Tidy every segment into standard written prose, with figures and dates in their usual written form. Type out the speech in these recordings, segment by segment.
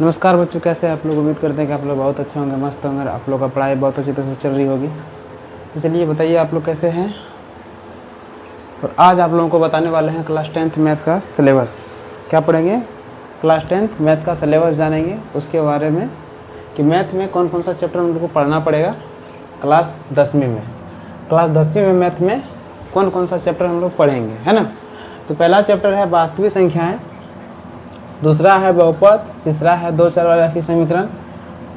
नमस्कार बच्चों, कैसे हैं आप लोग। उम्मीद करते हैं कि आप लोग बहुत अच्छे होंगे, मस्त होंगे, आप लोग का पढ़ाई बहुत अच्छी तरह से चल रही होगी। तो चलिए बताइए आप लोग कैसे हैं। और आज आप लोगों को बताने वाले हैं क्लास 10th मैथ का सिलेबस। क्या पढ़ेंगे? क्लास 10th मैथ का सिलेबस जानेंगे, उसके बारे में कि मैथ में कौन कौन सा चैप्टर हम लोग को पढ़ना पड़ेगा क्लास 10वीं में। क्लास 10वीं में मैथ में कौन कौन सा चैप्टर हम लोग पढ़ेंगे, है ना। तो पहला चैप्टर है वास्तविक संख्याएँ, दूसरा है बहुपद, तीसरा है दो चर वाले रैखिक समीकरण,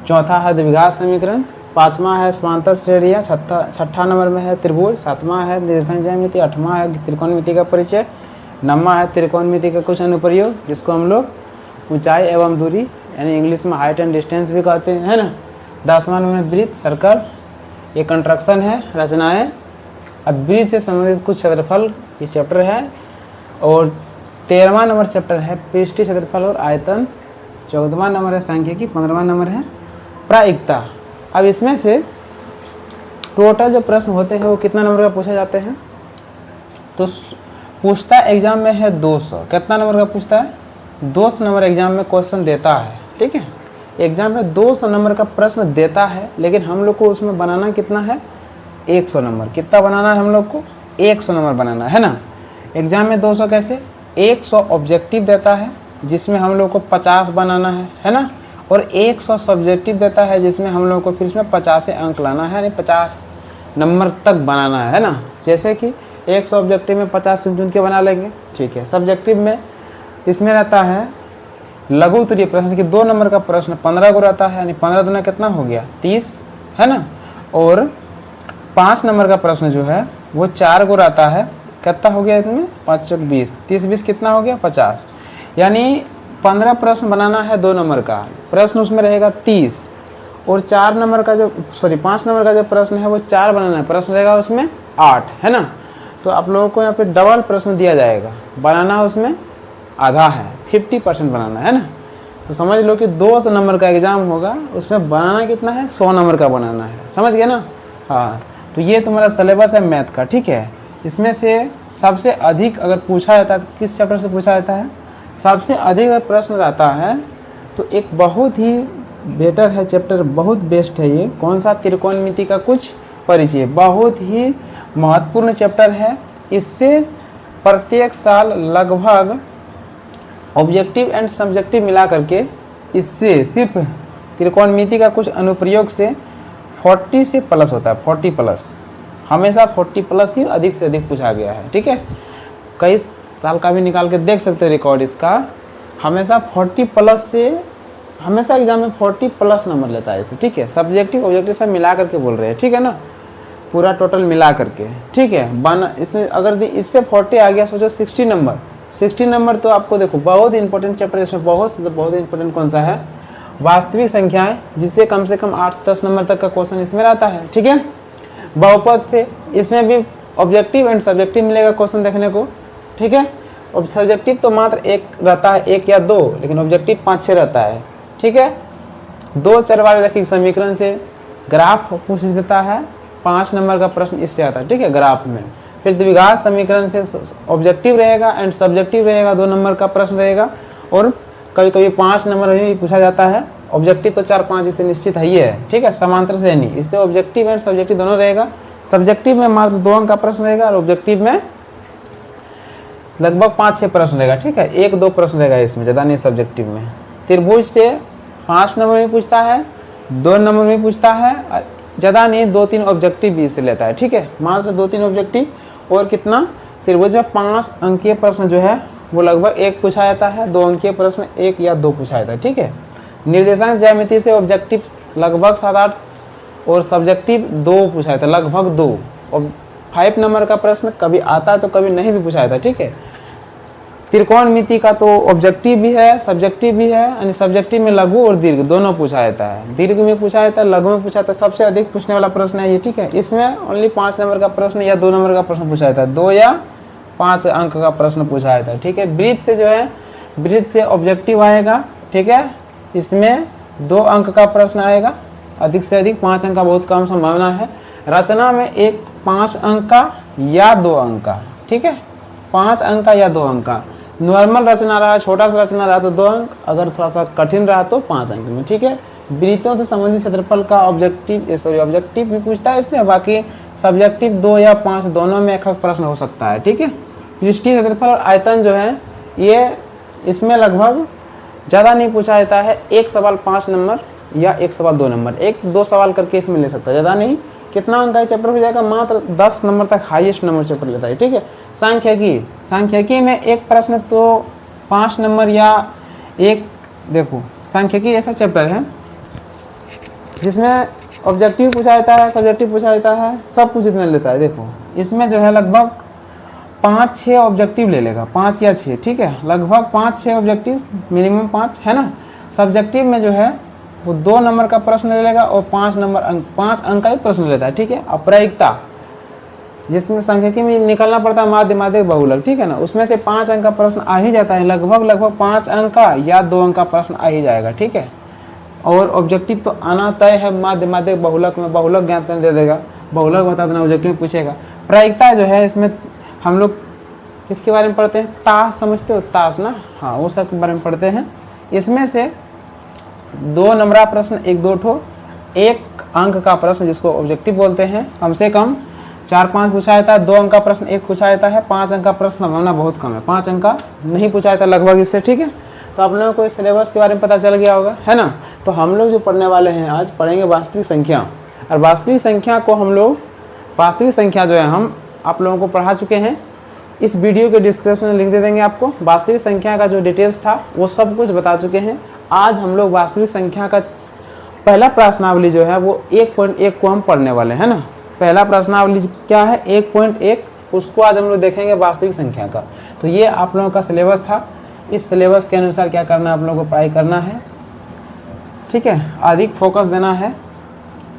चौथा है द्विघात समीकरण, पांचवा है समांतर श्रेणियाँ, छठा नंबर में है त्रिभुज, सातवां है निर्देशांक ज्यामिति, आठवां है त्रिकोणमिति का परिचय, नौवां है त्रिकोणमिति का कुछ अनुप्रयोग जिसको हम लोग ऊंचाई एवं दूरी यानी इंग्लिश में हाइट एंड डिस्टेंस भी कहते हैं, है ना। 10वां नंबर में वृत्त, सर्कल, ये कंस्ट्रक्शन है, रचनाएँ। अब वृत्त से संबंधित कुछ क्षेत्रफल ये चैप्टर है। और 13वां नंबर चैप्टर है पृष्ठीय क्षेत्रफल और आयतन, 14वां नंबर है सांख्यिकी, 15वां नंबर है प्रायिकता। अब इसमें से टोटल जो प्रश्न होते हैं वो कितना नंबर का पूछे जाते हैं? तो पूछता एग्जाम में है 200। कितना नंबर का पूछता है? 200 नंबर एग्जाम में क्वेश्चन देता है, ठीक है। एग्जाम में 200 नंबर का प्रश्न देता है, लेकिन हम लोग को उसमें बनाना कितना है? 100 नंबर। कितना बनाना है हम लोग को? 100 नंबर बनाना है ना। एग्जाम में 200 कैसे? 100 ऑब्जेक्टिव देता है जिसमें हम लोग को 50 बनाना है ना। और 100 सब्जेक्टिव देता है जिसमें हम लोग को फिर इसमें 50 अंक लाना है, यानी 50 नंबर तक बनाना है ना। जैसे कि 100 ऑब्जेक्टिव में 50 चुन के बना लेंगे, ठीक है। सब्जेक्टिव में इसमें रहता है लघु उत्तरीय प्रश्न की 2 नंबर का प्रश्न 15 को रहता है, यानी 15 दूना कितना हो गया? 30, है ना। और 5 नंबर का प्रश्न जो है वो 4 को रहता है, कितना हो गया इसमें? 5 चौक 20, 30 20 कितना हो गया? 50। यानी 15 प्रश्न बनाना है 2 नंबर का प्रश्न, उसमें रहेगा 30। और 4 नंबर का जो 5 नंबर का जो प्रश्न है वो 4 बनाना है, प्रश्न रहेगा उसमें 8, है ना। तो आप लोगों को यहाँ पे डबल प्रश्न दिया जाएगा, बनाना उसमें आधा है, 50% बनाना है ना। तो समझ लो कि 200 नंबर का एग्जाम होगा, उसमें बनाना कितना है? 100 नंबर का बनाना है, समझ गए ना। हाँ, तो ये तुम्हारा सिलेबस है मैथ का, ठीक है। इसमें से सबसे अधिक अगर पूछा जाता है तो किस चैप्टर से पूछा जाता है? सबसे अधिक अगर प्रश्न रहता है तो एक बहुत ही बेटर है चैप्टर, बहुत बेस्ट है ये। कौन सा? त्रिकोणमिति का कुछ परिचय। बहुत ही महत्वपूर्ण चैप्टर है। इससे प्रत्येक साल लगभग ऑब्जेक्टिव एंड सब्जेक्टिव मिला करके इससे सिर्फ त्रिकोणमिति का कुछ अनुप्रयोग से 40 से प्लस होता है, 40+। हमेशा 40+ ही अधिक से अधिक पूछा गया है, ठीक है। कई साल का भी निकाल के देख सकते हैं रिकॉर्ड इसका। हमेशा 40+ से, हमेशा एग्जाम में 40+ नंबर लेता है इसे, ठीक है। सब्जेक्टिव ऑब्जेक्टिव सब मिला करके बोल रहे हैं, ठीक है ना, पूरा टोटल मिला करके, ठीक है। बना इसमें अगर इससे 40 आ गया, सोचो 60 नंबर। 60 नंबर तो आपको देखो बहुत इंपॉर्टेंट चैप्टर इसमें, बहुत इंपॉर्टेंट कौन सा है? वास्तविक संख्याएं, जिससे कम से कम 8 से 10 नंबर तक का क्वेश्चन इसमें रहता है, ठीक है। बहुपद से, इसमें भी ऑब्जेक्टिव एंड सब्जेक्टिव मिलेगा क्वेश्चन देखने को, ठीक है। और सब्जेक्टिव तो मात्र एक रहता है, 1 या 2, लेकिन ऑब्जेक्टिव 5-6 रहता है, ठीक है। 2 चर वाले रैखिक समीकरण से ग्राफ पूछ देता है, 5 नंबर का प्रश्न इससे आता है, ठीक है, ग्राफ में। फिर द्विघात समीकरण से ऑब्जेक्टिव रहेगा एंड सब्जेक्टिव रहेगा, 2 नंबर का प्रश्न रहेगा। और कभी कभी 5 नंबर में भी पूछा जाता है। ऑब्जेक्टिव तो 4-5 इससे निश्चित है ही है, ठीक है। समांतर श्रेणी, इससे ऑब्जेक्टिव एंड सब्जेक्टिव दोनों रहेगा। सब्जेक्टिव में मात्र 2 अंक का प्रश्न रहेगा और ऑब्जेक्टिव में लगभग 5-6 प्रश्न रहेगा, ठीक है। 1-2 प्रश्न रहेगा इसमें, ज़्यादा नहीं सब्जेक्टिव में। त्रिभुज से 5 नंबर में पूछता है, 2 नंबर में पूछता है, ज़्यादा नहीं 2-3 ऑब्जेक्टिव भी इससे लेता है, ठीक है। मात्र 2-3 ऑब्जेक्टिव। और कितना? त्रिभुज में 5 अंकीय प्रश्न जो है वो लगभग 1 पूछा जाता है, 2 अंकीय प्रश्न 1 या 2 पूछा जाता है, ठीक है। निर्देशांक ज्यामिति से ऑब्जेक्टिव लगभग 7-8 और सब्जेक्टिव 2 पूछा जाता है, लगभग 2। और 5 नंबर का प्रश्न कभी आता है तो कभी नहीं भी पूछा जाता, ठीक है। त्रिकोणमिति का तो ऑब्जेक्टिव भी है, सब्जेक्टिव भी है, यानी सब्जेक्टिव में लघु और दीर्घ दोनों पूछा जाता है। दीर्घ में पूछा जाता है, लघु में पूछा जाता है। सबसे अधिक पूछने वाला प्रश्न है ये, ठीक है। इसमें ओनली 5 नंबर का प्रश्न या 2 नंबर का प्रश्न पूछा जाता है, 2 या 5 अंक का प्रश्न पूछा जाता है, ठीक है। वृत्त से जो है, वृत्त से ऑब्जेक्टिव आएगा, ठीक है। इसमें 2 अंक का प्रश्न आएगा, अधिक से अधिक 5 अंक का बहुत कम संभावना है। रचना में 5 अंक का या 2 अंक का, ठीक है, 5 अंक का या 2 अंक का। नॉर्मल रचना रहा, छोटा सा रचना रहा तो 2 अंक, अगर थोड़ा सा कठिन रहा तो 5 अंक में, ठीक है। वृत्तों से संबंधित क्षेत्रफल का ऑब्जेक्टिव भी पूछता है इसमें, बाकी सब्जेक्टिव 2 या 5 दोनों में एक प्रश्न हो सकता है, ठीक है। पृष्ठीय क्षेत्रफल और आयतन जो है ये इसमें लगभग ज़्यादा नहीं पूछा जाता है, एक सवाल 5 नंबर या एक सवाल 2 नंबर, 1-2 सवाल करके इसमें ले सकता है, ज़्यादा नहीं। कितना अंक का चैप्टर हो जाएगा, मात्र 10 नंबर तक हाईएस्ट नंबर चैप्टर लेता है, ठीक है। सांख्यिकी में एक प्रश्न तो 5 नंबर या एक, देखो सांख्यिकी ऐसा चैप्टर है जिसमें ऑब्जेक्टिव पूछा जाता है, सब्जेक्टिव पूछा जाता है, सब कुछ इसमें लेता है। देखो इसमें जो है लगभग 5-6 ऑब्जेक्टिव ले लेगा, 5 या 6, ठीक है, लगभग 5-6 ऑब्जेक्टिव, मिनिमम 5 है ना। सब्जेक्टिव में जो है वो 2 नंबर का प्रश्न ले लेगा और 5 अंक का ही प्रश्न लेता है, ठीक है। अप्रायिकता जिसमें सांख्यिकी में निकलना पड़ता है माध्य माध्यिक बहुलक, ठीक है ना, उसमें से 5 अंक का प्रश्न आ ही जाता है, लगभग 5 अंक का या 2 अंक का प्रश्न आ ही जाएगा, ठीक है। और ऑब्जेक्टिव तो आना तय है, माध्य माध्यिक बहुलक में बहुलक ज्ञात करने दे देगा, बहुलक बता देना, ऑब्जेक्टिव में पूछेगा। प्रायिकता जो है इसमें हम लोग किसके बारे में पढ़ते हैं, ताश समझते हो, ताश ना, हाँ वो सब के बारे में पढ़ते हैं। इसमें से 2 नंबरा प्रश्न 1-2 ठो, 1 अंक का प्रश्न जिसको ऑब्जेक्टिव बोलते हैं, कम से कम 4-5 पूछा जाता है, 2 अंक का प्रश्न 1 पूछा जाता है, 5 अंक का प्रश्न संभावना बहुत कम है, 5 अंक का नहीं पूछा जाता लगभग इससे, ठीक है। तो आप लोगों को इस सिलेबस के बारे में पता चल गया होगा, है ना। तो हम लोग जो पढ़ने वाले हैं आज पढ़ेंगे वास्तविक संख्या, और वास्तविक संख्या को हम लोग, वास्तविक संख्या जो है हम आप लोगों को पढ़ा चुके हैं, इस वीडियो के डिस्क्रिप्शन में लिंक दे देंगे आपको। वास्तविक संख्या का जो डिटेल्स था वो सब कुछ बता चुके हैं। आज हम लोग वास्तविक संख्या का पहला प्रश्नावली जो है वो 1.1 को हम पढ़ने वाले हैं ना। पहला प्रश्नावली क्या है, 1.1, उसको आज हम लोग देखेंगे वास्तविक संख्या का। तो ये आप लोगों का सिलेबस था, इस सिलेबस के अनुसार क्या करना है, आप लोगों को पढ़ाई करना है, ठीक है। अधिक फोकस देना है,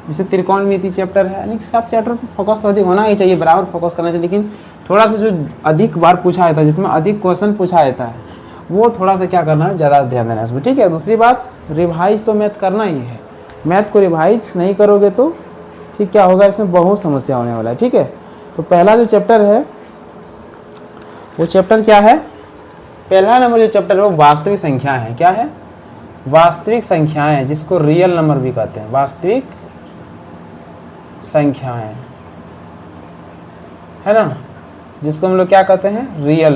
जैसे त्रिकोणमिति चैप्टर है, यानी सब चैप्टर पर फोकस तो अधिक होना ही चाहिए, बराबर फोकस करना चाहिए, लेकिन थोड़ा सा जो अधिक बार पूछा जाता है, जिसमें अधिक क्वेश्चन पूछा जाता है, वो थोड़ा सा क्या करना है, ज़्यादा ध्यान देना है उसमें, ठीक है। दूसरी बात, रिवाइज तो मैथ करना ही है, मैथ को रिवाइज नहीं करोगे तो फिर क्या होगा, इसमें बहुत समस्या होने वाला है, ठीक है। तो पहला जो चैप्टर है वो चैप्टर क्या है, पहला नंबर जो चैप्टर है वो वास्तविक संख्या है। क्या है, वास्तविक संख्याएं, जिसको रियल नंबर भी कहते हैं, वास्तविक संख्याएं, है ना, जिसको हम लोग क्या कहते हैं, रियल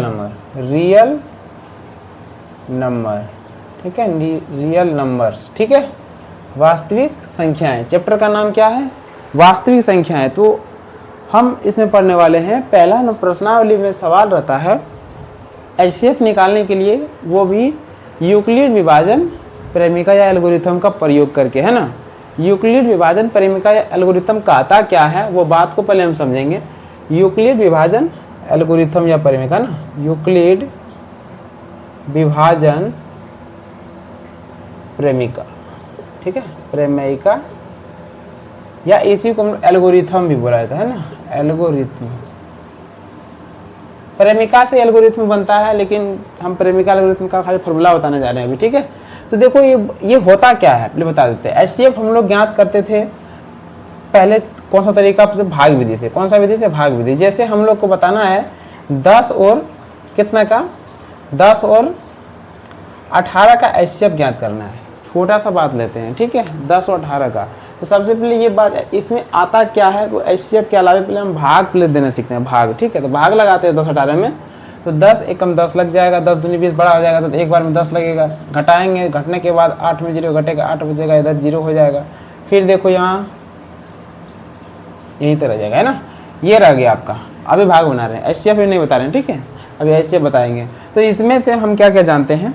नंबर, ठीक है, रियल नंबर्स, ठीक है। वास्तविक संख्याएं, चैप्टर का नाम क्या है, वास्तविक संख्याएं। तो हम इसमें पढ़ने वाले हैं, पहला प्रश्नावली में सवाल रहता है HCF निकालने के लिए, वो भी यूक्लिड विभाजन प्रेमिका या एल्गोरिथम का प्रयोग करके, है ना। यूक्लिड विभाजन प्रेमिका या एल्गोरिथम कहता क्या है, वो बात को पहले हम समझेंगे। यूक्लिड विभाजन एल्गोरिथम या प्रेमिका ना, यूक्लिड विभाजन प्रेमिका, ठीक है, प्रेमिका, या इसी को एल्गोरिथम भी बोला जाता है ना, एल्गोरिथम। प्रेमिका से एल्गोरिथम बनता है, लेकिन हम प्रेमिका एल्गोरिथम का खाली फॉर्मूला बताने जा रहे हैं अभी, ठीक है। तो देखो ये होता क्या है पहले बता देते हैं। HCF हम लोग ज्ञात करते थे पहले, कौन सा तरीका से, भाग विधि से। कौन सा विधि से, भाग विधि। जैसे हम लोग को बताना है 10 और कितना का, 10 और 18 का HCF ज्ञात करना है। छोटा सा बात लेते हैं, ठीक है, 10 और 18 का। तो सबसे पहले ये बात है, इसमें आता क्या है, वो HCF के अलावा पहले हम भाग प्लेस देना सीखते हैं, भाग, ठीक है। तो भाग लगाते हैं 10-18 में, तो 10 एकम 10 लग जाएगा, 10 दूनी 20 बड़ा हो जाएगा, तो एक बार में 10 लगेगा। घटाएंगे, घटने के बाद 8 में 0 घटेगा, 8 बचेगा, इधर 0 हो जाएगा। फिर देखो यहाँ यही तरह जाएगा, है ना, ये रह गया आपका। अभी भाग बना रहे हैं, HCF नहीं बता रहे हैं, ठीक है, अभी HCF बताएंगे। तो इसमें से हम क्या क्या जानते हैं,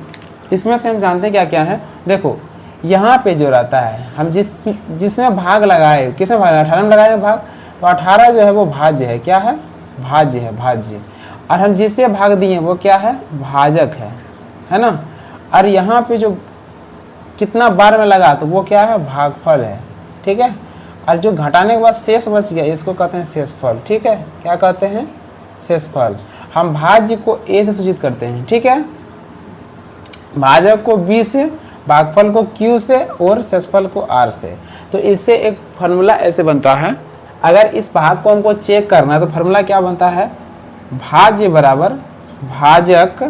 इसमें से हम जानते हैं क्या क्या है। देखो यहाँ पे जो रहता है, हम जिसमें भाग लगाए, किसमें भाग, 18 में लगाए भाग, तो 18 जो है वो भाज्य है। क्या है, भाज्य है, भाज्य। और हम जिससे भाग दिए वो क्या है, भाजक है ना। और यहाँ पे जो कितना बार में लगा तो वो क्या है, भागफल है, ठीक है। और जो घटाने के बाद शेष बच गया, इसको कहते हैं शेषफल, ठीक है। क्या कहते हैं, शेषफल। हम भाज्य को A से सूचित करते हैं, ठीक है, भाजक को B से, भागफल को Q से और शेषफल को R से। तो इससे एक फार्मूला ऐसे बनता है, अगर इस भाग को हमको चेक करना है तो फार्मूला क्या बनता है, भाज्य बराबर भाजक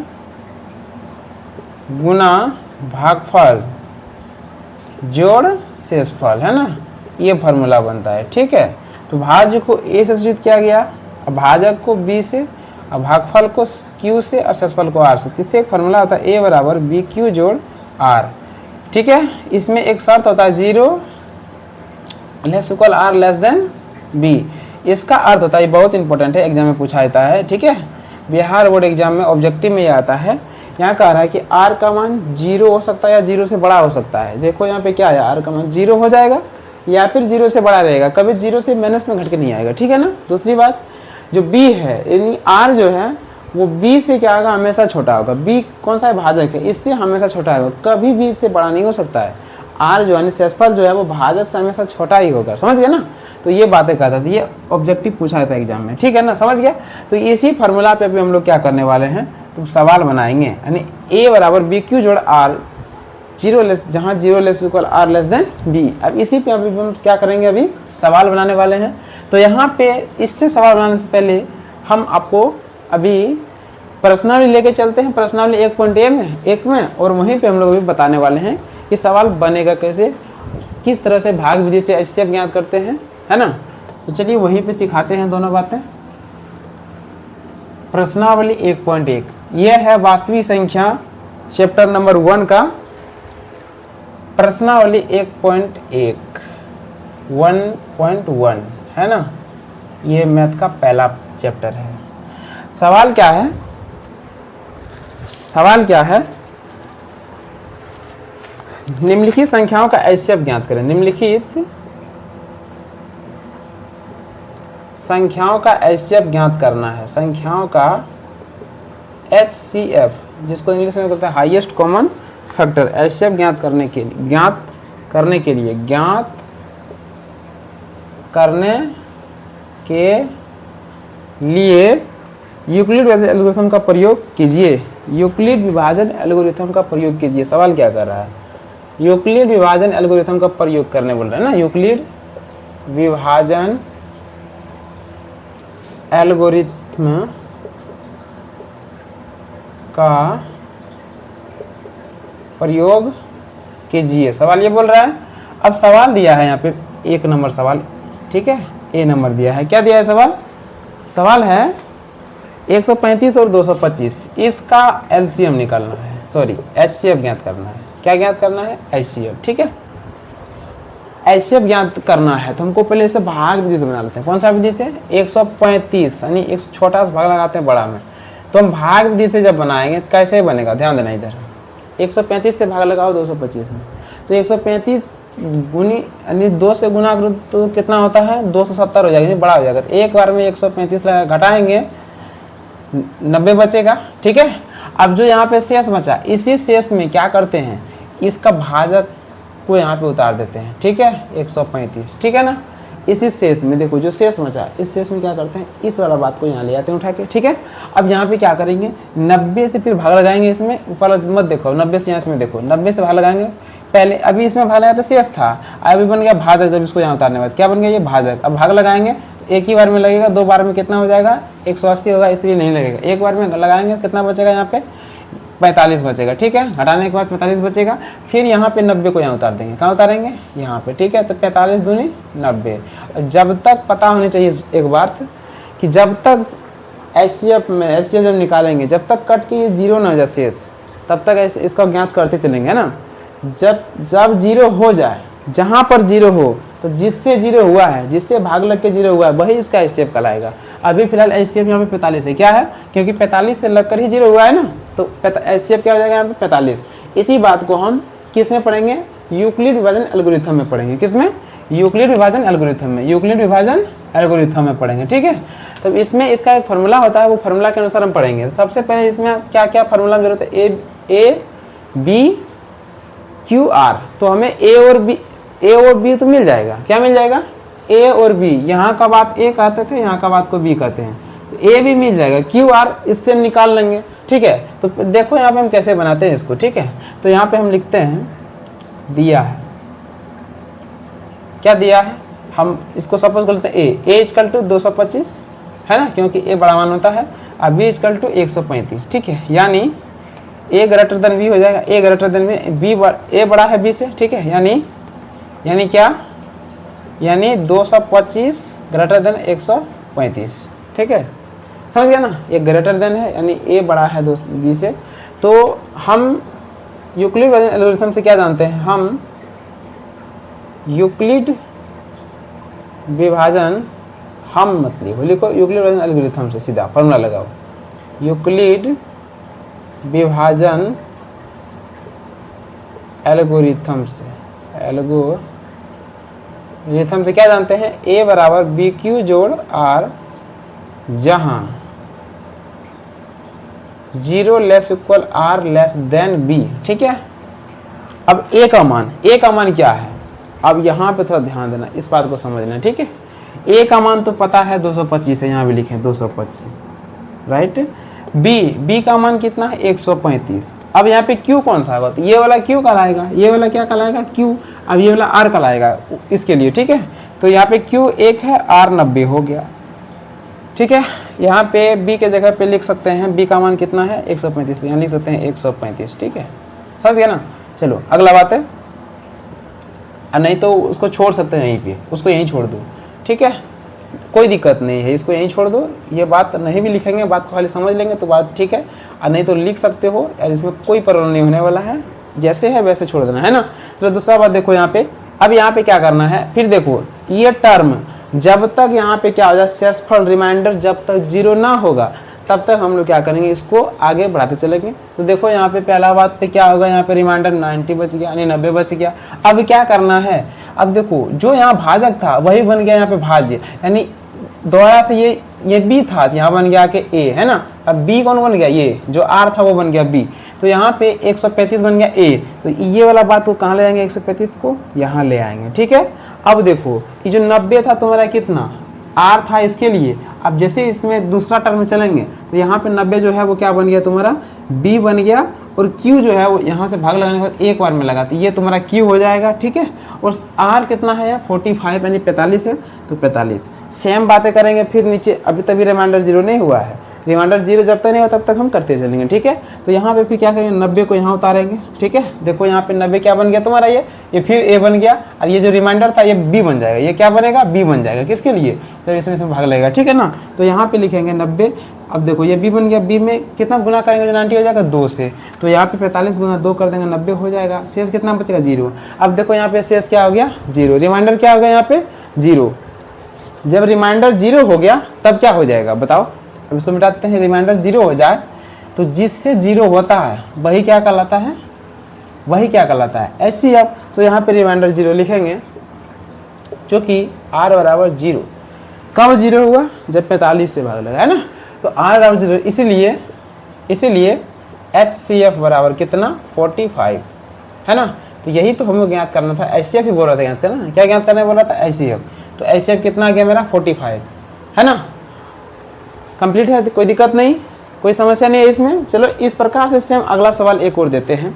गुना भागफल जोड़ शेषफल, है ना, ये फार्मूला बनता है। ठीक है, तो भाज्य को a से सूचित किया गया, अब भाजक को b से, अब भागफल को q से और शेषफल को r से। इससे एक फार्मूला होता है a बराबर बी क्यू जोड़ r। ठीक है, इसमें एक शर्त होता है 0 less equal r less than b। इसका अर्थ होता है, ये बहुत इंपॉर्टेंट है, एग्जाम में पूछा जाता है। ठीक है, बिहार बोर्ड एग्जाम में ऑब्जेक्टिव में ये आता है। यहाँ कह रहा है कि r का मान 0 हो सकता है या 0 से बड़ा हो सकता है। देखो यहाँ पे क्या है, r का मान 0 हो जाएगा या फिर 0 से बड़ा रहेगा, कभी 0 से माइनस में घट के नहीं आएगा। ठीक है ना। दूसरी बात, जो b है यानी r जो है वो b से क्या होगा, हमेशा छोटा होगा। b कौन सा है, भाजक है, इससे हमेशा छोटा होगा, कभी भी इससे बड़ा नहीं हो सकता है। r जो है शेषफल जो है वो भाजक से हमेशा छोटा ही होगा, समझ गया ना। तो ये बातें कहता था, ये ऑब्जेक्टिव पूछा था एग्जाम में। ठीक है ना, समझ गया। तो इसी फार्मूला पे अभी हम लोग क्या करने वाले हैं, तो सवाल बनाएंगे, यानी a बराबर बी क्यू जोड़ r, 0 लेस, जहाँ 0 less equal r less than b। अब इसी पे अभी हम क्या करेंगे, अभी सवाल बनाने वाले हैं। तो यहाँ पे इससे सवाल बनाने से पहले हम आपको अभी प्रश्नावली लेके चलते हैं, प्रश्नावली 1.1 में, और वहीं पे हम लोग अभी बताने वाले हैं कि सवाल बनेगा कैसे, किस तरह से भाग विधि से HCF ज्ञात करते हैं, है ना। तो चलिए वहीं पे सिखाते हैं दोनों बातें। प्रश्नावली 1.1 यह है वास्तविक संख्या चैप्टर नंबर 1 का प्रश्नावली 1.1 है ना, ये मैथ का पहला चैप्टर है। सवाल क्या है, सवाल क्या है, निम्नलिखित संख्याओं का HCF ज्ञात करें। निम्नलिखित संख्याओं का HCF ज्ञात करना है। संख्याओं का HCF, जिसको इंग्लिश में कहते हैं हाईएस्ट कॉमन फैक्टर, HCF ज्ञात करने के लिए यूक्लिड एल्गोरिथम का प्रयोग कीजिए। यूक्लिड विभाजन एल्गोरिथम का प्रयोग कीजिए। सवाल क्या कर रहा है, यूक्लिड विभाजन एल्गोरिथम का प्रयोग करने बोल रहा है ना, यूक्लिड विभाजन एल्गोरिथम का प्रयोग कीजिए, सवाल ये बोल रहा है। अब सवाल दिया है यहाँ पे 1 नंबर सवाल, ठीक है, A नंबर दिया है। क्या दिया है सवाल, सवाल है 135 और 225, इसका LCM निकालना है, सॉरी HCF ज्ञात करना है। क्या ज्ञात करना है, HCF। ठीक है, HCF ज्ञात करना है तो हमको पहले इसे भाग विधि से बना लेते हैं। कौन सा विधि से, 135 यानी 100 छोटा सा भाग लगाते हैं बड़ा में, तो हम भाग विधि से जब बनाएंगे कैसे बनेगा, ध्यान देना इधर। 135 से भाग लगाओ 225 में, तो 135 गुनी यानी 2 से गुना करो तो कितना होता है, 270 हो जाएगा, बड़ा हो जाएगा। तो एक बार में 135 लगा घटाएंगे 90 बचेगा। ठीक है, अब जो यहाँ पे शेष बचा, इसी शेष में क्या करते हैं, इसका भाजक को यहाँ पे उतार देते हैं। ठीक है, 135, ठीक है ना। इसी शेष में देखो जो शेष बचा, इस शेष में क्या करते हैं, इस वाला बात को यहाँ ले आते हैं उठा के। ठीक है, अब यहाँ पे क्या करेंगे, 90 से फिर भाग लगाएंगे। इसमें ऊपर मत देखो, 90 से यहाँ इसमें देखो, 90 से भाग लगाएंगे। पहले अभी इसमें भाग लगाया तो शेष था, अभी बन गया भाजक। जब इसको यहाँ उतारने बाद क्या बन गया, ये भाजक। अब भाग लगाएंगे एक ही बार में लगेगा, 2 बार में कितना हो जाएगा, 180 होगा, इसलिए नहीं लगेगा। एक बार में लगाएंगे कितना बचेगा, यहाँ पे 45 बचेगा। ठीक है, घटाने के बाद 45 बचेगा। फिर यहाँ पे 90 को यहाँ उतार देंगे, कहाँ उतारेंगे, यहाँ पे। ठीक है, तो 45 दूनी 90। जब तक पता होनी चाहिए एक बात कि जब तक HCF में HCF जब निकालेंगे, जब तक कट के ये 0 ना हो जाए शेष, तब तक इसका ज्ञात करते चलेंगे, है ना। जब 0 हो जाए, जहाँ पर 0 हो, तो जिससे 0 हुआ है, जिससे भाग लग के 0 हुआ है, वही इसका HCF कहलाएगा। अभी फिलहाल HCF यहाँ पे 45 है, क्या है, क्योंकि 45 से लगकर ही 0 हुआ है ना, तो HCF क्या हो जाएगा यहाँ पे 45। इसी बात को हम किस में पढ़ेंगे, यूक्लिड विभाजन एल्गोरिथम में पढ़ेंगे। किसमें, यूक्लिड विभाजन एल्गोरिथम में, यूक्लिड विभाजन एल्गोरिथम में पढ़ेंगे। ठीक है, तो इसमें इसका एक फार्मूला होता है, वो फार्मूला के अनुसार हम पढ़ेंगे। सबसे पहले इसमें क्या क्या फार्मूला जरूरत है, ए बी क्यू आर, तो हमें ए और बी तो मिल जाएगा। क्या मिल जाएगा, ए और बी। यहाँ का बात ए कहते थे, यहाँ का बात को बी कहते हैं, तो ए भी मिल जाएगा। क्यू आर इससे निकाल लेंगे। ठीक है, तो देखो यहाँ पे हम कैसे बनाते हैं इसको। ठीक है, तो यहाँ पे हम लिखते हैं, दिया है, क्या दिया है, हम इसको सपोज कर लेते हैं ए इक्वल टू 225, है ना, क्योंकि ए बड़ा मान होता है। अब बी इक्वल टू 135। ठीक है, यानी ए ग्रेटर देन बी हो जाएगा, ए ग्रेटर देन बी, ए बड़ा है बी से, ठीक है, यानी क्या, यानी 225 ग्रेटर देन 135, ठीक है, समझ गया ना, ये ग्रेटर देन है यानी ए बड़ा है बी से। तो हम यूक्लिड एल्गोरिथम से क्या जानते हैं, हम यूक्लिड विभाजन, हम मतलब लिखो यूक्लिड विभाजन एल्गोरिथम से, सीधा फॉर्मूला लगाओ, यूक्लिड विभाजन एल्गोरिथम से क्या जानते हैं, ए बराबर बी क्यू जोड़ आर, जहां 0 less equal r less than b, ठीक है। अब ए का मान क्या है, अब यहाँ पे थोड़ा ध्यान देना, इस बात को समझना, ठीक है। ए का मान तो पता है 225 है, यहाँ भी लिखे 225, राइट। बी का मान कितना है 135। अब यहाँ पे क्यू कौन सा होगा, तो ये वाला क्यू कहलाएगा, ये वाला क्या कहलाएगा क्यू, अब ये वाला आर कहलाएगा इसके लिए, ठीक है। तो यहाँ पे क्यू 1 है, आर 90 हो गया, ठीक है। यहाँ पे बी के जगह पे लिख सकते हैं, बी का मान कितना है 135, यहाँ लिख सकते हैं 135, ठीक है, समझ गया ना। चलो अगला बात है, नहीं तो उसको छोड़ सकते हैं यहीं पे, उसको यहीं छोड़ दो, ठीक है, कोई दिक्कत नहीं है, इसको यहीं छोड़ दो, ये बात नहीं भी लिखेंगे, बात को खाली समझ लेंगे तो बात ठीक है, और नहीं तो लिख सकते हो यार, इसमें कोई प्रॉब्लम नहीं होने वाला है, जैसे है वैसे छोड़ देना है ना। तो दूसरा बात देखो यहाँ पे, अब यहाँ पे क्या करना है, फिर देखो ये टर्म जब तक यहाँ पे क्या हो जाए, शेषफल रिमाइंडर जब तक 0 ना होगा तब तक हम लोग क्या करेंगे, इसको आगे बढ़ाते चलेंगे। तो देखो यहाँ पे पहला बात पे क्या होगा, यहाँ पे रिमाइंडर 90 बच गया, यानी 90 बच गया। अब क्या करना है, अब देखो जो यहाँ भाजक था वही बन गया यहाँ पे भाज्य, यानी दोबारा से ये बी था, यहाँ बन गया कि ए, है ना। अब बी कौन बन गया, ये जो आर था वो बन गया बी, तो यहाँ पे 135 बन गया ए, तो ये वाला बात को कहाँ ले आएंगे, 135 को यहाँ ले आएंगे, ठीक है। अब देखो ये जो 90 था तुम्हारा कितना, आर था इसके लिए, अब जैसे इसमें दूसरा टर्म में चलेंगे तो यहाँ पे 90 जो है वो क्या बन गया तुम्हारा बी बन गया, और Q जो है वो यहाँ से भाग लगाने के बाद एक बार में लगा, तो ये तुम्हारा Q हो जाएगा, ठीक है। और R कितना है 45 यानी 45 है, तो 45 सेम बातें करेंगे फिर नीचे, अभी तभी रिमाइंडर 0 नहीं हुआ है, रिमाइंडर 0 जब तक नहीं होगा तब तक हम करते चलेंगे, ठीक है। तो यहाँ पे फिर क्या करेंगे, 90 को यहाँ उतारेंगे, ठीक है। देखो यहाँ पे 90 क्या बन गया तुम्हारा, ये फिर A बन गया, और ये जो रिमाइंडर था ये B बन जाएगा, ये क्या बनेगा B बन जाएगा, किसके लिए, तो इसमें भाग लगेगा, ठीक है ना। तो यहाँ पे लिखेंगे 90, अब देखो ये B बन गया, B में कितना गुना करेंगे जो 90 हो जाएगा 2 से, तो यहाँ पे 45 गुना 2 कर देंगे 90 हो जाएगा, शेष कितना बचेगा 0। अब देखो यहाँ पे शेष क्या हो गया 0, रिमाइंडर क्या हो गया यहाँ पे 0। जब रिमाइंडर 0 हो गया तब क्या हो जाएगा बताओ, अब इसको मिटाते हैं, रिमाइंडर 0 हो जाए तो जिससे 0 होता है वही क्या कहलाता है, वही क्या कहलाता है HCF। तो यहाँ पे रिमाइंडर 0 लिखेंगे, जो कि R बराबर 0, कब 0 हुआ, जब 45 से भाग लगा, है ना। तो R बराबर 0, इसीलिए HCF बराबर कितना 45, है ना। तो यही तो हम लोग ज्ञात करना था, HCF ही बोल रहा था ज्ञात करना, क्या ज्ञात करने बोला था HCF। तो HCF कितना आ गया मेरा 45, है ना, कंप्लीट है, कोई दिक्कत नहीं, कोई समस्या नहीं है इसमें। चलो इस प्रकार से सेम अगला सवाल एक और देते हैं,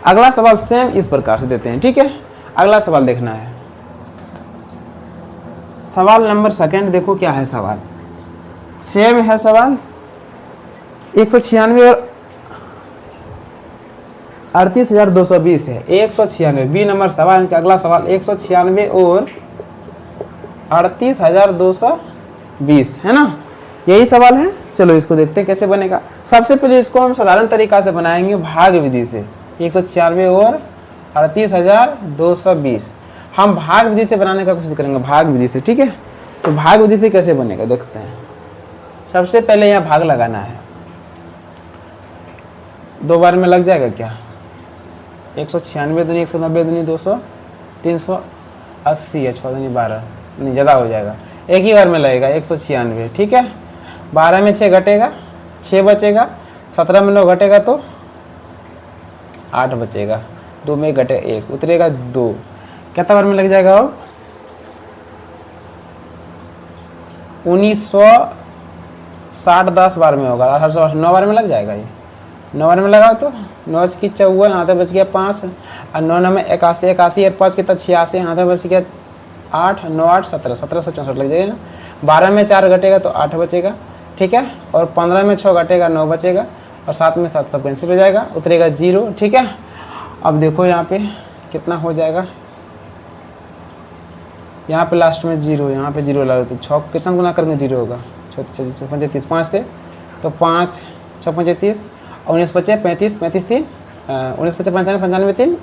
अगला सवाल सेम इस प्रकार से देते हैं, ठीक है। अगला सवाल देखना है, सवाल नंबर 2 देखो क्या है सवाल, सेम है सवाल 196 और 38,220 है, 196 बी नंबर सवाल का अगला सवाल 196 और 38,220, है ना, यही सवाल है। चलो इसको देखते हैं कैसे बनेगा। सबसे पहले इसको हम साधारण तरीका से बनाएंगे भाग विधि से, 196 और 38,220 हम भाग विधि से बनाने का कोशिश करेंगे, भाग विधि से, ठीक है। तो भाग विधि से कैसे बनेगा देखते हैं। सबसे पहले यहाँ भाग लगाना है, 2 बार में लग जाएगा क्या, 196 दूनी 190 दूनी 200, 380 है, 6 दूनी 12, नहीं ज़्यादा हो जाएगा, एक ही बार में लगेगा 196, ठीक है। 12 में 6 घटेगा, 6 बचेगा, 17 में 9 घटेगा तो 8 बचेगा, 2 में घटे 1 उतरेगा 2, कितना बार में लग जाएगा, और 1960 10 बार में होगा, 1800 9 बार में लग जाएगा, ये 9 बार में लगा तो 9 की 54, हाथ में बच गया 5, और 9 9 में 81, 81 और 5 कितना 86, हाथ में बच गया 8, 9 8 17, 17 से 64 लग जाएगा ना। 12 में 4 घटेगा तो 8 बचेगा, ठीक है। और 15 में 6 घटेगा 9 बचेगा, और 7 में 7 सब कैंसिल हो जाएगा, उतरेगा 0। ठीक है, अब देखो यहाँ पे कितना हो जाएगा, यहाँ पे लास्ट में 0, यहाँ पे 0 लगा तो 6 कितना गुना करेंगे 0 होगा, 6 35 5 से, तो 5 6 35 और 19 बचे 35 35 3 19 बचे 95 95 3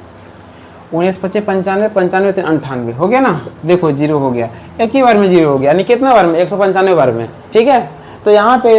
19 बचे 95 95 3 98 हो गया ना। देखो 0 हो गया, एक ही बार में 0 हो गया, यानी कितना बार में 195 बार में। ठीक है, तो यहाँ पे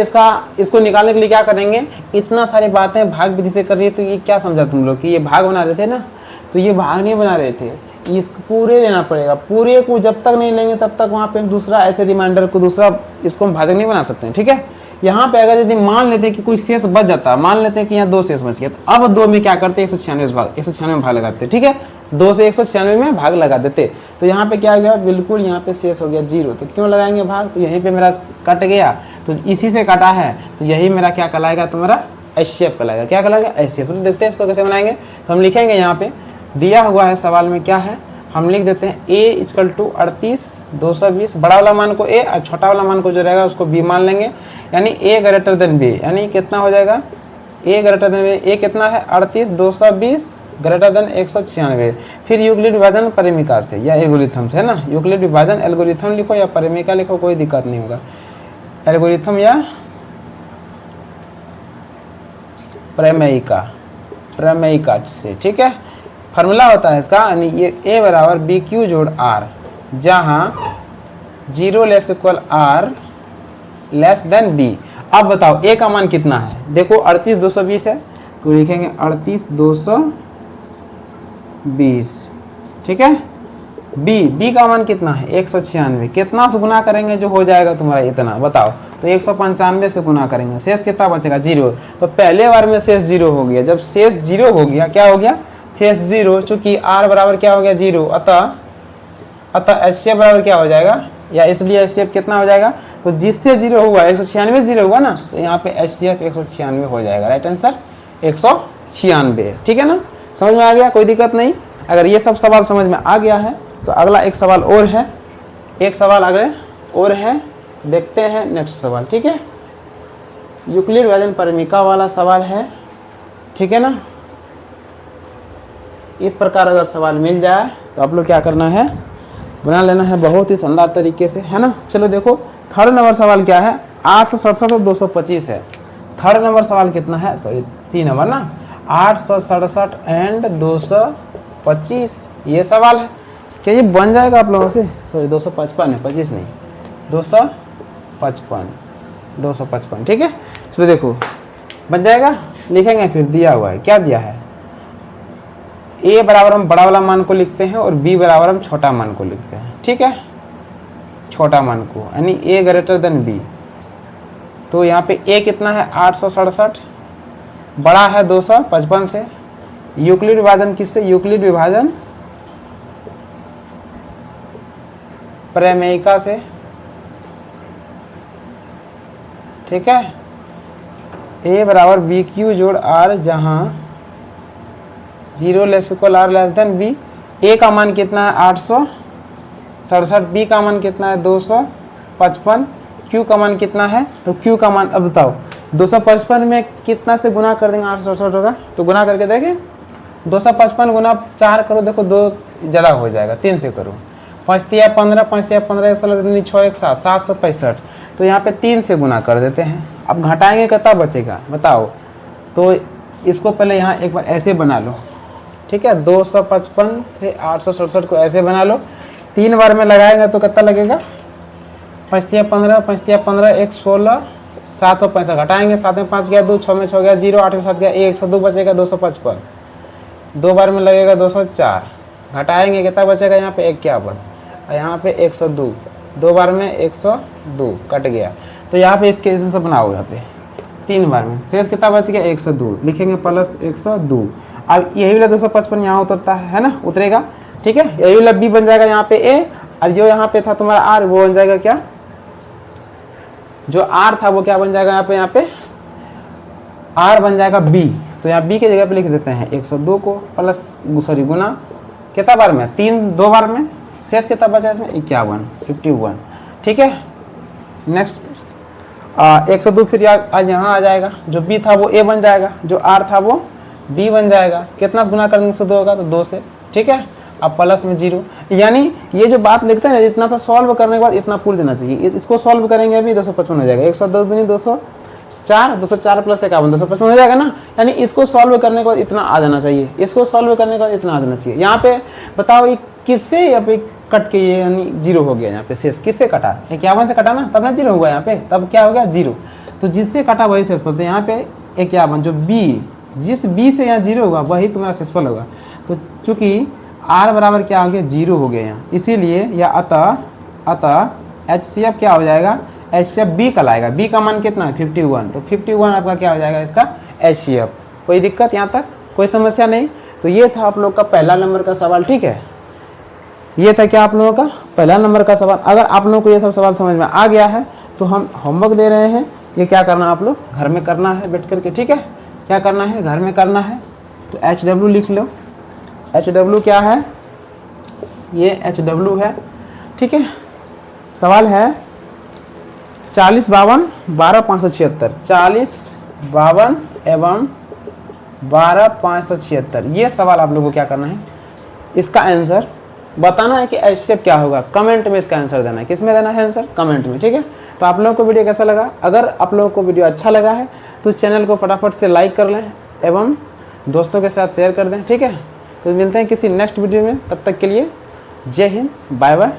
इसको निकालने के लिए क्या करेंगे, इतना सारी बातें भाग विधि से कर रही है, तो ये क्या समझा तुम लोग कि ये भाग बना रहे थे ना, तो ये भाग नहीं बना रहे थे, इसको पूरे लेना पड़ेगा, पूरे को जब तक नहीं लेंगे तब तक वहाँ पे दूसरा ऐसे रिमाइंडर को दूसरा इसको हम भाजक नहीं बना सकते हैं। ठीक है, यहाँ पे अगर यदि मान लेते हैं कि कोई शेष बच जाता, मान लेते हैं कि यहाँ 2 शेष बच गया, तो अब 2 में क्या करते हैं 196 में भाग लगाते। ठीक है, 2 से 196 में भाग लगा देते, तो यहाँ पे क्या हो गया, बिल्कुल यहाँ पे शेष हो गया 0। तो क्यों लगाएंगे भाग, तो यहीं पे मेरा कट गया, तो इसी से कटा है, तो यही मेरा क्या कहलाएगा, तुम्हारा HCF कहलाएगा। क्या कहलाएगा, HCF। तो देखते हैं इसको कैसे बनाएंगे, तो हम लिखेंगे यहाँ पे दिया हुआ है सवाल में क्या है, हम लिख देते हैं a = 38 220, बड़ा वाला मान को a और छोटा वाला मान को जो रहेगा उसको b मान लेंगे, यानी a > b, यानी कितना हो जाएगा a > b, a कितना है 38 220 > 196। फिर यूक्लिड विभाजन परिमिका से या एल्गोरिथम से, है ना, यूक्लिड विभाजन एल्गोरिथम लिखो या परिमिका लिखो, कोई दिक्कत नहीं होगा, एल्गोरिथम या प्रमेयिका से। ठीक है, फार्मूला होता है इसका, यानी ये a बराबर BQ जोड़ R, जहाँ 0 ≤ R < B। अब बताओ a का मान कितना है, देखो 38 220 है, तो लिखेंगे 38 220। ठीक है, b का मान कितना है 196, कितना से गुना करेंगे जो हो जाएगा तुम्हारा इतना, बताओ, तो 195 से गुना करेंगे, शेष कितना बचेगा 0। तो पहले बार में शेष 0 हो गया, जब शेष 0 हो गया, क्या हो गया, शेष 0, चूंकि r बराबर क्या हो गया 0, अतः HCF बराबर क्या हो जाएगा, या इसलिए HCF कितना हो जाएगा, तो जिससे 0 हुआ 196 0 हुआ ना, तो यहाँ पे HCF 196 हो जाएगा, राइट आंसर 196। ठीक है ना, समझ में आ गया, कोई दिक्कत नहीं। अगर ये सब सवाल समझ में आ गया है तो अगला एक सवाल और है, एक सवाल अगले और है, देखते हैं नेक्स्ट सवाल। ठीक है, यूक्लिड विभाजन परिमिका वाला सवाल है। ठीक है ना, इस प्रकार अगर सवाल मिल जाए तो आप लोग क्या करना है, बना लेना है बहुत ही शानदार तरीके से, है ना। चलो देखो, थर्ड नंबर सवाल क्या है, 867 और 225 है। थर्ड नंबर सवाल कितना है, सॉरी सी नंबर ना, 867 एंड 225 ये सवाल है। क्या ये बन जाएगा आप लोगों से, सॉरी 255 है, 25 नहीं, 255। ठीक है, चलो देखो बन जाएगा, लिखेंगे। फिर दिया हुआ है, क्या दिया है, a बराबर हम बड़ा वाला मान को लिखते हैं और b बराबर हम छोटा मान को लिखते हैं। ठीक है, छोटा मान को, यानी a > b। तो यहाँ पे a कितना है 867, बड़ा है 255 से, यूक्लिड विभाजन किससे, यूक्लिड विभाजन प्रमेयिका से। ठीक है, a बराबर BQ जोड़ R, जहाँ 0 ≤ R b। a का मान कितना है 867, b का मान कितना है 255, q का मान कितना है, तो q का मान अब बताओ 255 में कितना से गुना कर देंगे 867 होगा, तो गुना करके देखें, 255 गुना 4 करो, देखो 2 ज़्यादा हो जाएगा, 3 से करो, 5 × 15 5 × 15 16 6 1 7 765, तो यहाँ पे 3 से गुना कर देते हैं। अब घटाएंगे कितना बचेगा बताओ, तो इसको पहले यहाँ एक बार ऐसे बना लो। ठीक है, 255 से 867 को ऐसे बना लो, 3 बार में लगाएंगे तो कितना लगेगा, 5 × 15 5 × 15 1 16 765, घटाएंगे, 7 में 5 गया 2, 6 में 6 गया 0, 8 में 7 गया 1, 102 बचेगा 255, 2 बार में लगेगा 204, घटाएंगे कितना बचेगा यहाँ पे 51, और यहाँ पे 102, 2 बार में 102 कट गया, तो यहाँ पे इसके से बनाओ, यहाँ पे 3 बार में शेष कितना बच गया 102, लिखेंगे प्लस 102। अब यही वाला 255 यहाँ उतरता है ना, उतरेगा। ठीक है, यही वाला b बन जाएगा यहाँ पे a, और जो यहाँ पे था तुम्हारा r वो बन जाएगा क्या, जो r था वो क्या बन जाएगा यहाँ पे r बन जाएगा b। तो यहाँ b के जगह पे लिख देते हैं 102 को प्लस सॉरी गुना कितना बार में 2 बार में, शेष कितना बचा इसमें 51 51। ठीक है, नेक्स्ट 102 फिर आज यहाँ आ जाएगा, जो बी था वो ए बन जाएगा, जो आर था वो बी बन जाएगा। कितना से गुना कर देंगे 102 होगा तो 2 से, ठीक है। अब प्लस में 0, यानी ये जो बात लिखते हैं ना, इतना सा सॉल्व करने के बाद इतना पूर देना चाहिए। इसको सॉल्व करेंगे अभी 255 हो जाएगा, 110 दूनी 204, 204 प्लस 51 255 हो जाएगा ना। यानी इसको सॉल्व करने के बाद इतना आ जाना चाहिए, इसको सॉल्व करने के बाद इतना आ जाना चाहिए। यहाँ पे बताओ ये किससे यहाँ पे कट के ये यानी 0 हो गया, यहाँ पे शेष किससे कटा, 51 से कटा ना, तब ना 0 हुआ यहाँ पे, तब क्या हो गया 0। तो जिससे कटा वही शेषफल, तो यहाँ पे 51 जो बी, जिस बी से यहाँ 0 होगा वही तुम्हारा शेषफल होगा। तो चूंकि आर बराबर क्या हो गया 0 हो गया यहाँ, इसीलिए या अतः HCF क्या हो जाएगा, HCF बी का लाएगा। बी का मान कितना है 51, तो 51 आपका क्या हो जाएगा इसका HCF। कोई दिक्कत यहाँ तक, कोई समस्या नहीं। तो ये था आप लोग का पहला नंबर का सवाल, ठीक है। ये था क्या आप लोगों का पहला नंबर का सवाल। अगर आप लोगों को ये सब सवाल समझ में आ गया है तो हम होमवर्क दे रहे हैं, ये क्या करना है आप लोग घर में करना है बैठ करके, ठीक है। क्या करना है घर में करना है, तो HW लिख लो। HW क्या है, ये HW है, ठीक है। सवाल है 40, 52, 12, 576, 40, 52 एवं 12, 576। ये सवाल आप लोगों को क्या करना है, इसका आंसर बताना है कि HCF क्या होगा। कमेंट में इसका आंसर देना है। किस में देना है आंसर, कमेंट में, ठीक है। तो आप लोगों को वीडियो कैसा लगा, अगर आप लोगों को वीडियो अच्छा लगा है तो चैनल को फटाफट से लाइक कर लें एवं दोस्तों के साथ शेयर कर दें, ठीक है। तो मिलते हैं किसी नेक्स्ट वीडियो में, तब तक के लिए जय हिंद, बाय बाय।